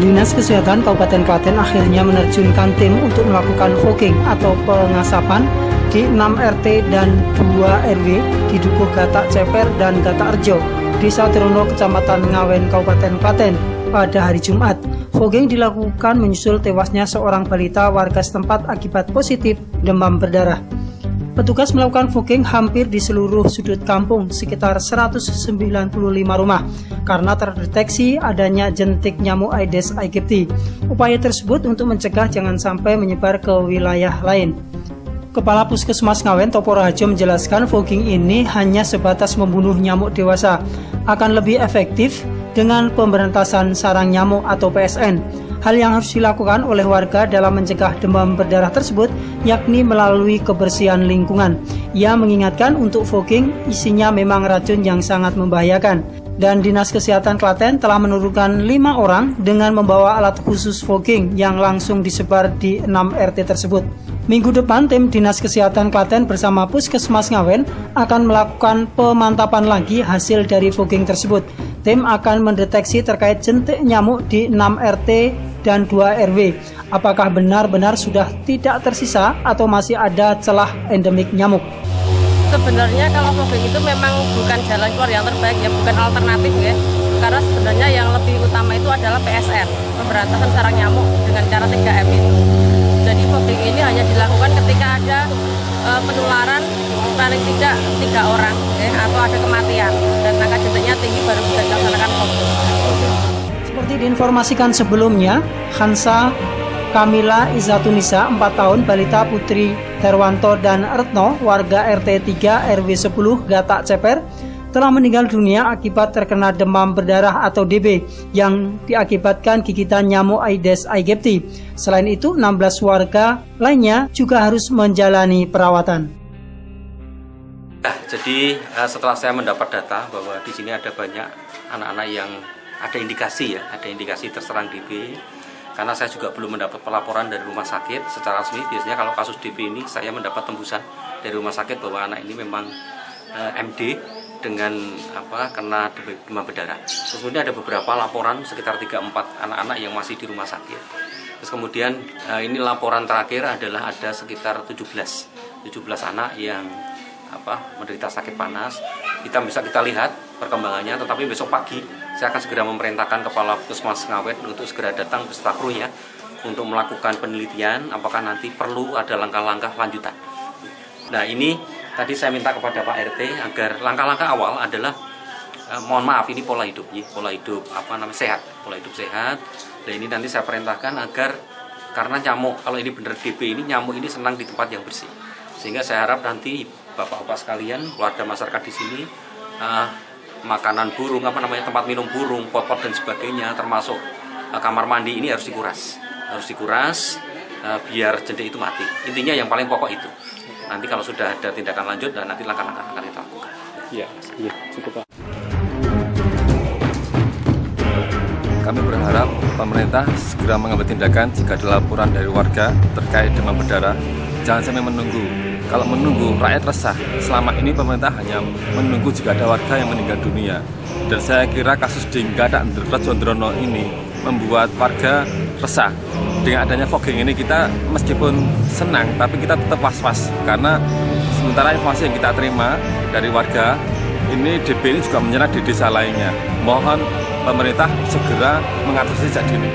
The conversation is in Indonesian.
Dinas Kesehatan Kabupaten Klaten akhirnya menerjunkan tim untuk melakukan fogging atau pengasapan di 6 RT dan 2 RW di Dukuh Gatak Ceper dan Gatak Rejo, Desa Trono, Kecamatan Ngawen, Kabupaten Klaten pada hari Jumat. Fogging dilakukan menyusul tewasnya seorang balita warga setempat akibat positif demam berdarah. Petugas melakukan fogging hampir di seluruh sudut kampung, sekitar 195 rumah, karena terdeteksi adanya jentik nyamuk Aedes aegypti. Upaya tersebut untuk mencegah jangan sampai menyebar ke wilayah lain. Kepala Puskesmas Ngawen, Topo Raharjo, menjelaskan fogging ini hanya sebatas membunuh nyamuk dewasa, akan lebih efektif dengan pemberantasan sarang nyamuk atau PSN. Hal yang harus dilakukan oleh warga dalam mencegah demam berdarah tersebut yakni melalui kebersihan lingkungan. Ia mengingatkan untuk fogging isinya memang racun yang sangat membahayakan. Dan Dinas Kesehatan Klaten telah menurunkan 5 orang dengan membawa alat khusus fogging yang langsung disebar di 6 RT tersebut. Minggu depan tim Dinas Kesehatan Klaten bersama Puskesmas Ngawen akan melakukan pemantapan lagi hasil dari fogging tersebut. Tim akan mendeteksi terkait jentik nyamuk di 6 RT dan 2 RW. Apakah benar-benar sudah tidak tersisa atau masih ada celah endemik nyamuk? Sebenarnya kalau fogging itu memang bukan jalan keluar yang terbaik ya, bukan alternatif ya. Karena sebenarnya yang lebih utama itu adalah PSN, pemberantasan sarang nyamuk dengan cara 3M itu. Jadi fogging ini hanya dilakukan ketika ada penularan paling tidak 3 orang ya, atau ada kematian dan angka jentiknya tinggi baru bisa dilaksanakan fogging. Seperti diinformasikan sebelumnya, Hansa Kamila Izatunisa, 4 tahun, balita Putri Herwanto dan Retno, warga RT 3 RW 10 Gatak Ceper, telah meninggal dunia akibat terkena demam berdarah atau DB yang diakibatkan gigitan nyamuk Aedes aegypti. Selain itu, 16 warga lainnya juga harus menjalani perawatan. Jadi setelah saya mendapat data bahwa di sini ada banyak anak-anak yang ada indikasi terserang DB. Karena saya juga belum mendapat pelaporan dari rumah sakit secara resmi. Biasanya kalau kasus DB ini saya mendapat tembusan dari rumah sakit bahwa anak ini memang MD dengan kena demam berdarah. Terus kemudian ada beberapa laporan sekitar 3-4 anak-anak yang masih di rumah sakit. Terus kemudian ini laporan terakhir adalah ada sekitar 17 anak yang menderita sakit panas. Bisa kita lihat perkembangannya, tetapi besok pagi saya akan segera memerintahkan Kepala Puskesmas Ngawen untuk segera datang beserta krunya untuk melakukan penelitian apakah nanti perlu ada langkah-langkah lanjutan. Nah, ini tadi saya minta kepada Pak RT agar langkah-langkah awal adalah mohon maaf, ini pola hidup sehat, pola hidup sehat. Dan ini nanti saya perintahkan agar karena nyamuk, kalau ini benar DB ini, nyamuk ini senang di tempat yang bersih. Sehingga saya harap nanti bapak-bapak sekalian, keluarga masyarakat di sini, makanan burung, tempat minum burung, pot-pot dan sebagainya, termasuk kamar mandi ini harus dikuras biar jentik itu mati. Intinya yang paling pokok itu. Nanti kalau sudah ada tindakan lanjut dan nanti langkah-langkah akan kita lakukan. Iya, cukup Pak. Kami berharap pemerintah segera mengambil tindakan jika ada laporan dari warga terkait demam berdarah. Jangan sampai menunggu. Kalau menunggu, rakyat resah. Selama ini pemerintah hanya menunggu jika ada warga yang meninggal dunia. Dan saya kira kasus di Gatak Rejo Drono ini membuat warga resah. Dengan adanya fogging ini kita meskipun senang, tapi kita tetap was-was. Karena sementara informasi yang kita terima dari warga, ini DB ini juga menyerang di desa lainnya. Mohon pemerintah segera mengatasi sejak dini.